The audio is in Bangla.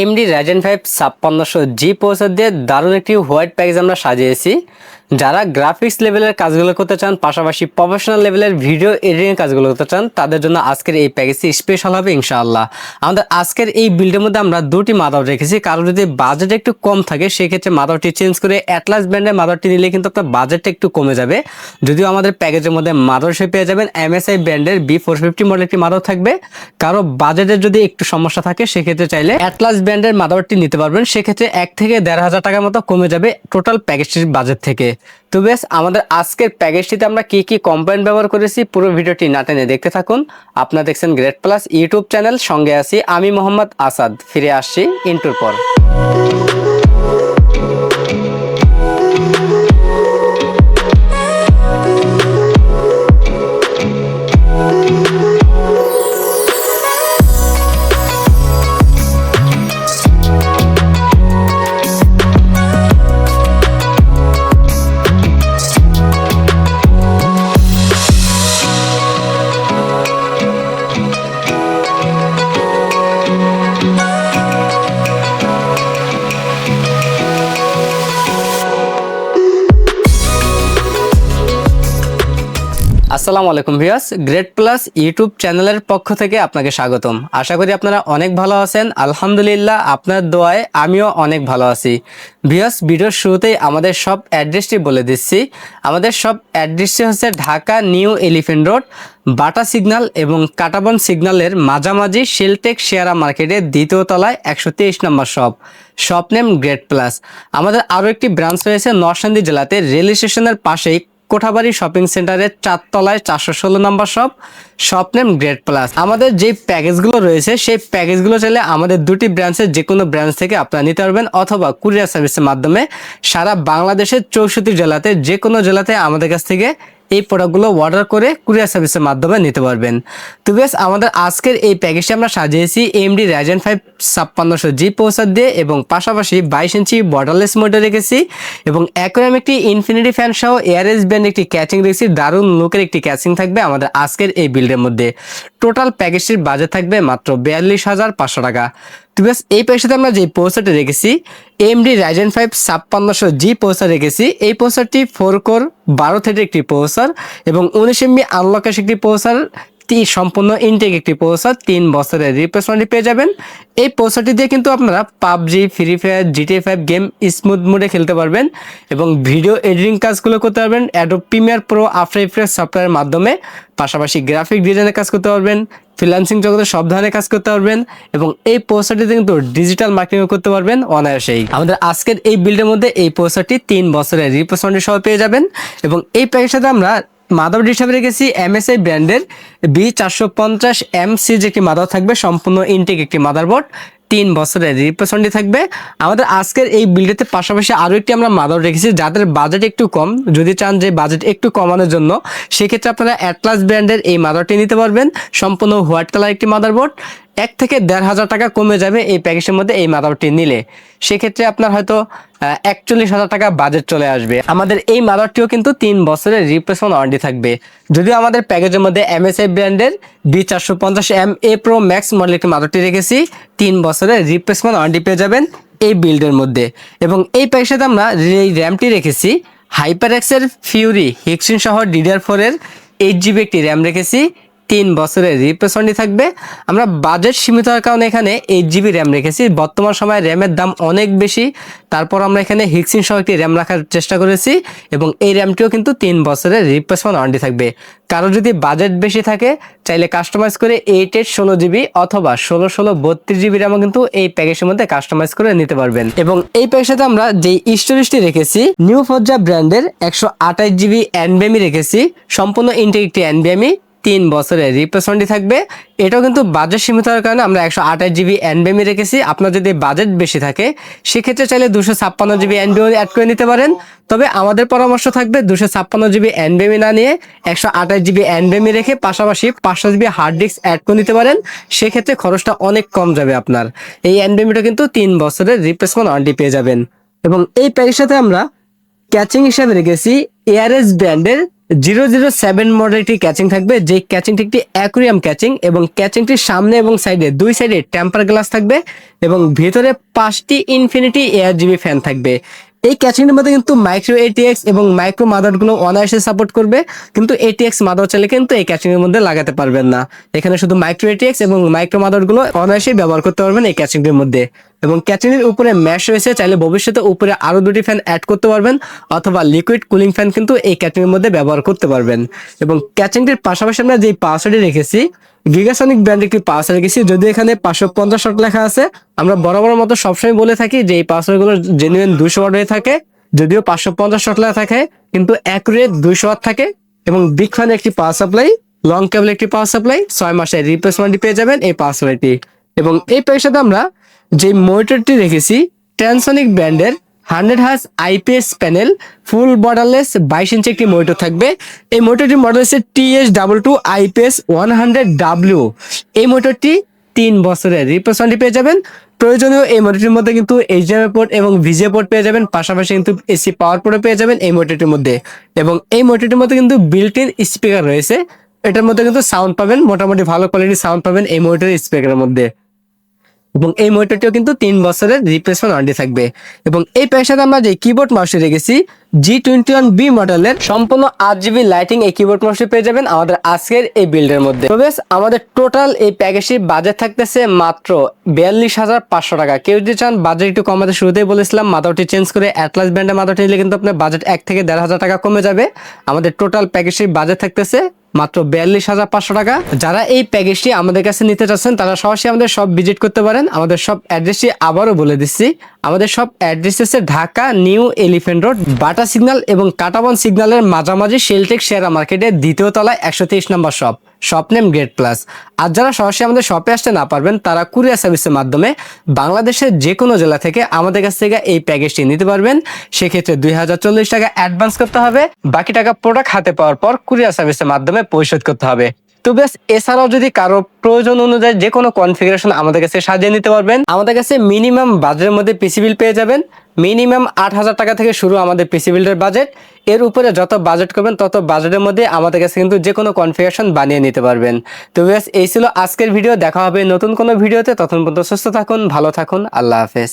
এমডি রাইজেন 5 5600G প্রসেসর দিয়ে দারুণ একটি হোয়াইট প্যাকেজ আমরা সাজিয়েছি। যারা গ্রাফিক্স লেভেলের কাজগুলো করতে চান, পাশাপাশি প্রফেশনাল লেভেলের ভিডিও এডিটিং কাজগুলো করতে চান, তাদের জন্য আজকের এই প্যাকেজটি স্পেশাল হবে ইনশাআল্লাহ। আমাদের আজকের এই বিল্ডের মধ্যে আমরা দুটি মাদার রেখেছি। কারণ যদি বাজেট একটু কম থাকে সেক্ষেত্রে মাদারটি চেঞ্জ করে অ্যাটলাস ব্র্যান্ডের মাদারটি নিলে কিন্তু আপনার বাজেটটা একটু কমে যাবে। যদিও আমাদের প্যাকেজের মধ্যে মাদার হিসেবে পেয়ে যাবেন MSI ব্র্যান্ডের B450 মডেল একটি মাদার থাকবে। কারো বাজেটের যদি একটু সমস্যা থাকে সেক্ষেত্রে চাইলে অ্যাটলাস ব্র্যান্ডের মাদারটি নিতে পারবেন। সেক্ষেত্রে 1 থেকে 1,500 টাকার মতো কমে যাবে টোটাল প্যাকেজটির বাজেট থেকে। তো বেশ, আমাদের আজকের প্যাকেজটিতে আমরা কি কি কম্পোনেন্ট ব্যবহার করেছি পুরো ভিডিওটি না টেনে দেখতে থাকুন। আপনারা দেখছেন গ্রেট প্লাস ইউটিউব চ্যানেল, সঙ্গে আছি আমি মোহাম্মদ আসাদ। ফিরে আসছি ইন্টুর পর। আসসালামু আলাইকুম ভিউয়ার্স, গ্রেট প্লাস ইউটিউব চ্যানেলের পক্ষ থেকে আপনাকে স্বাগতম। আশা করি আপনারা অনেক ভালো আছেন। আলহামদুলিল্লাহ, আপনার দোয়ায় আমিও অনেক ভালো আছি। ভিউয়ার্স, ভিডিওর শুরুতেই আমাদের সব অ্যাড্রেসটি বলে দিচ্ছি। আমাদের সব অ্যাড্রেসটি হচ্ছে ঢাকা নিউ এলিফ্যান্ট রোড, বাটা সিগন্যাল এবং কাটাবন সিগন্যালের মাঝামাঝি শেলটেক শেয়ারা মার্কেটের দ্বিতীয় তলায় 123 নম্বর শপ নেম গ্রেট প্লাস। আমাদের আরও একটি ব্রাঞ্চ রয়েছে নরসিংদী জেলাতে, রেল স্টেশনের পাশেই কোঠাবাড়ি শপিং সেন্টারের 4 তলায় 416 নম্বর শপ নেম গ্রেট প্লাস। আমাদের যে প্যাকেজগুলো রয়েছে সেই প্যাকেজগুলো চাইলে আমাদের দুটি ব্রাঞ্চের যে কোনো ব্রাঞ্চ থেকে আপনারা নিতে পারবেন, অথবা কুরিয়ার সার্ভিসের মাধ্যমে সারা বাংলাদেশের 64 জেলাতে যে কোনো জেলাতে আমাদের কাছ থেকে এই প্রোডাক্টগুলো অর্ডার করে কুরিয়ার সার্ভিসের মাধ্যমে নিতে পারবেন। তো বেশ, আমাদের আজকের এই প্যাকেজটি আমরা সাজিয়েছি এমডি রাইজেন 5 5600G প্রসেসর দিয়ে, এবং পাশাপাশি 22 ইঞ্চি বর্ডারলেস মোডে রেখেছি, এবং একরকম একটি ইনফিনিটি ফ্যান সহ এয়ারএস ব্র্যান্ড একটি ক্যাচিং রেখেছি। দারুণ লুকের একটি ক্যাচিং থাকবে আমাদের আজকের এই বিল্ডের মধ্যে। টোটাল প্যাকেজটির বাজেট থাকবে মাত্র 42,500 টাকা। তো বেশ, এই প্যাকেজটাতে আমরা যে প্রসেসরটি রেখেছি এমডি রাইজেন 5 5600G প্রসেসর রেখেছি। এই প্রসেসরটি 4 কোর 12 থ্রেডের একটি প্রসেসর এবং 19 MB আনলকের একটি প্রসেসর, সম্পূর্ণ ইনটেক একটি প্রসেসর, 3 বছরের রিপ্লেসমেন্ট পেয়ে যাবেন। এই প্রসেসরটি দিয়ে কিন্তু আপনারা PUBG, free fire, GTA 5 game smooth মোডে খেলতে পারবেন এবং ভিডিও এডিটিং কাজগুলো করতে পারবেন Adobe Premiere Pro, after effects সফটওয়্যারের মাধ্যমে। পাশাপাশি গ্রাফিক ডিজাইনের কাজ করতে পারবেন, ফ্রিল্যান্সিং জগতে সব ধরনের কাজ করতে পারবেন, এবং এই প্রসেসরটিতে কিন্তু ডিজিটাল মার্কেটিং করতে পারবেন অনায়াসেই। আমাদের আজকের এই বিল্ডের মধ্যে এই প্রসেসরটি 3 বছরের রিপ্লেসমেন্ট সহ পেয়ে যাবেন। এবং এই প্যাকেজটাতে আমরা মাদারবোর্ড হিসাবে রেখেছি MSI ব্র্যান্ডের B450MC যে একটি মাদার থাকবে, সম্পূর্ণ ইনটেক একটি মাদারবোর্ড, 3 বছরের রিপ্লেসমেন্ট থাকবে। আমাদের আজকের এই বিল্ডেতে পাশাপাশি আরও একটি আমরা মাদার রেখেছি যাদের বাজেট একটু কম। যদি চান যে বাজেট একটু কমানোর জন্য, সেক্ষেত্রে আপনারা অ্যাটলাস ব্র্যান্ডের এই মাদারটি নিতে পারবেন। সম্পূর্ণ হোয়াইট কালার একটি মাদারবোর্ড, 1 থেকে 1,500 টাকা কমে যাবে এই প্যাকেজের মধ্যে এই মাদারটি নিলে। সেক্ষেত্রে আপনার হয়তো 41,000 টাকা বাজেট চলে আসবে। আমাদের এই মাদারটিও কিন্তু 3 বছরের রিপ্লেসমেন্ট ওয়ারেন্টি থাকবে। যদিও আমাদের প্যাকেজের মধ্যে MSI ব্র্যান্ডের B450MA Pro Max মডেল একটি মাদারটি রেখেছি, 3 বছরের রিপ্লেসমেন্ট ওয়ারেন্টি পেয়ে যাবেন এই বিল্ডের মধ্যে। এবং এই প্যাকেজের সাথে আমরা এই র্যামটি রেখেছি HyperX-এর ফিউরি হিক্সিন সহ DDR4 এর 8GB একটি র্যাম রেখেছি, 3 বছরের রিপ্লেসমেন্টই থাকবে। আমরা বাজেট সীমিত হওয়ার কারণে এখানে 8GB র্যাম রেখেছি। বর্তমান সময়ে র্যামের দাম অনেক বেশি, তারপর আমরা এখানে হিক্সিন সহ একটি র্যাম রাখার চেষ্টা করেছি, এবং এই র্যামটিও কিন্তু 3 বছরের রিপ্লেসমেন্ট ওয়ারেন্টি থাকবে। কারো যদি বাজেট বেশি থাকে চাইলে কাস্টমাইজ করে 8 16GB অথবা 16 32GB র্যামও কিন্তু এই প্যাকেজের মধ্যে কাস্টমাইজ করে নিতে পারবেন। এবং এই প্যাকেজের সাথে আমরা যে স্টোরেজটি রেখেছি নিউ ফরজা ব্র্যান্ডের 128GB NVMe রেখেছি, সম্পূর্ণ ইনটেক একটি NVMe, 3 বছরের রিপ্লেসমেন্টই থাকবে। এটাও কিন্তু বাজেট সীমিত হওয়ার কারণে আমরা 128GB NVMe রেখেছি। আপনার যদি বাজেট বেশি থাকে সেক্ষেত্রে চাইলে 256GB NVMe অ্যাড করে নিতে পারেন। তবে আমাদের পরামর্শ থাকবে 256GB NVMe না নিয়ে 128GB NVMe রেখে পাশাপাশি 500GB হার্ড ডিস্ক অ্যাড করে নিতে পারেন। সেক্ষেত্রে খরচটা অনেক কম যাবে আপনার। এই NVMeটা কিন্তু 3 বছরের রিপ্লেসমেন্ট ওয়ারেন্টি পেয়ে যাবেন। এবং এই প্যাকেজের সাথে আমরা ক্যাচিং হিসাবে রেখেছি এআরএস ব্র্যান্ডের 007 মডেলটি ক্যাচিং থাকবে, যে ক্যাচিংটি একটি অ্যাকুরিয়াম ক্যাচিং এবং ক্যাচিংটির সামনে এবং সাইডে দুই সাইডে টেম্পার গ্লাস থাকবে এবং ভিতরে 5টি ইনফিনিটি এআরজিবি ফ্যান থাকবে। এই ক্যাচিংয়ের মধ্যে কিন্তু মাইক্রো এটিএক্স এবং মাইক্রো মাদারগুলো অনায়াসে সাপোর্ট করবে, কিন্তু এটিএক্স মাদার চাইলে কিন্তু এই ক্যাচিংয়ের মধ্যে লাগাতে পারবেন না। এখানে শুধু মাইক্রো এটিএক্স এবং মাইক্রো মাদারগুলো অনায়াসে ব্যবহার করতে পারবেন এই ক্যাচিংটির মধ্যে। এবং ক্যাচিংয়ের উপরে ম্যাশ রয়েছে, চাইলে ভবিষ্যতে উপরে আরো 2টি ফ্যান অ্যাড করতে পারবেন অথবা লিকুইড কুলিং ফ্যান কিন্তু এই ক্যাচিংয়ের মধ্যে ব্যবহার করতে পারবেন। এবং ক্যাচিংটির পাশাপাশি আমরা যে পাওয়ারটি রেখেছি গিগাসনিক ব্র্যান্ডের একটি পাওয়ার রেখেছি, যদি এখানে 550 ওয়াট লেখা আছে। আমরা বরাবর মতো সবসময় বলে থাকি যে এই পাওয়ারগুলো জেনুইন 200 ওয়াট হয়ে থাকে, যদিও 550 ওয়াট লেখা থাকে কিন্তু অ্যাকুরেট 200 ওয়াট থাকে। এবং বিগ ফ্যানের একটি পাওয়ার সাপ্লাই, লং কেবল একটি পাওয়ার সাপ্লাই, 6 মাসের রিপ্লেসমেন্ট পেয়ে যাবেন এই পাওয়ার সাপ্লাইটি। এবং এই প্যাকের সাথে আমরা যে মনিটরটি রেখেছি ট্রান্সনিক ব্র্যান্ডের 100 হার্জ আইপিএস প্যানেল ফুল বর্ডারলেস 22 ইঞ্চি একটি মনিটর থাকবে। এই মনিটরটির মডেল হচ্ছে TH22 IPS 100W। এই মনিটরটি 3 বছরের রিপ্লেসমেন্ট পেয়ে যাবেন। প্রয়োজনীয় এই মনিটরটির মধ্যে কিন্তু HDMI পোর্ট এবং VGA পোর্ট পেয়ে যাবেন, পাশাপাশি কিন্তু এসি পাওয়ার পোর্ট পেয়ে যাবেন এই মনিটরটির মধ্যে। এবং এই মনিটরটির মধ্যে কিন্তু বিল্ট ইন স্পিকার রয়েছে, এটার মধ্যে কিন্তু সাউন্ড পাবেন, মোটামুটি ভালো কোয়ালিটির সাউন্ড পাবেন এই মনিটরের স্পিকারের মধ্যে। এবং এই মনিটরটিও কিন্তু 3 বছরের রিপ্লেসমেন্ট ওয়ারেন্টি থাকবে। এবং এই প্যাকের সাথে আমরা যে কিবোর্ড মাউসটি রেখেছি G21B মডেলের সম্পূর্ণ 8GB লাইটিং এই কিবোর্ড মাউসটি পেয়ে যাবেন আমাদের আজকের এই বিল্ডের মধ্যে। তো বেশ, আমাদের টোটাল এই প্যাকেজটির বাজেট থাকতেছে মাত্র 42,500 টাকা। কেউ যদি চান বাজেট একটু কমাতে, শুরুতেই বলেছিলাম মাদারটি চেঞ্জ করে অ্যাটলাস ব্র্যান্ডের মাদারটি নিলে কিন্তু আপনার বাজেট 1 থেকে 1,500 টাকা কমে যাবে। আমাদের টোটাল প্যাকেজটির বাজেট থাকতেছে মাত্র 42,500 টাকা। যারা এই প্যাকেজটি আমাদের কাছে নিতে চাচ্ছেন তারা সরাসরি আমাদের সব ভিজিট করতে পারেন। আমাদের সব অ্যাড্রেসটি আবারও বলে দিচ্ছি, আমাদের সব অ্যাড্রেস হচ্ছে ঢাকা নিউ এলিফ্যান্ট রোড, বাটা সিগন্যাল এবং কাটাবন সিগন্যালের মাঝামাঝি শেলটেক শেয়ার মার্কেটের 2য় তলায় 123 নম্বর শপ নেম গ্রেড প্লাস। আর যারা সরাসরি আমাদের শপে আসতে না পারবেন তারা কুরিয়ার সার্ভিসের মাধ্যমে বাংলাদেশের যে কোনো জেলা থেকে আমাদের কাছ থেকে এই প্যাকেজটি নিতে পারবেন। সেক্ষেত্রে 2040 টাকা অ্যাডভান্স করতে হবে, বাকি টাকা প্রোডাক্ট হাতে পাওয়ার পর কুরিয়ার সার্ভিসের মাধ্যমে পরিশোধ করতে হবে। তো বেশ, এছাড়াও যদি কারো প্রয়োজন অনুযায়ী যে কোনো কনফিগারেশন আমাদের কাছে সাজিয়ে নিতে পারবেন। আমাদের কাছে মিনিমাম বাজেটের মধ্যে পিসি বিল পেয়ে যাবেন। মিনিমাম 8,000 টাকা থেকে শুরু আমাদের পিসি বিল্ডের বাজেট। এর উপরে যত বাজেট করবেন তত বাজেটের মধ্যে আমাদের কাছে কিন্তু যে কোনো কনফিগারেশন বানিয়ে নিতে পারবেন। তো বেশ, এই ছিল আজকের ভিডিও। দেখা হবে নতুন কোনো ভিডিওতে, তখন পর্যন্ত সুস্থ থাকুন, ভালো থাকুন, আল্লাহ হাফেজ।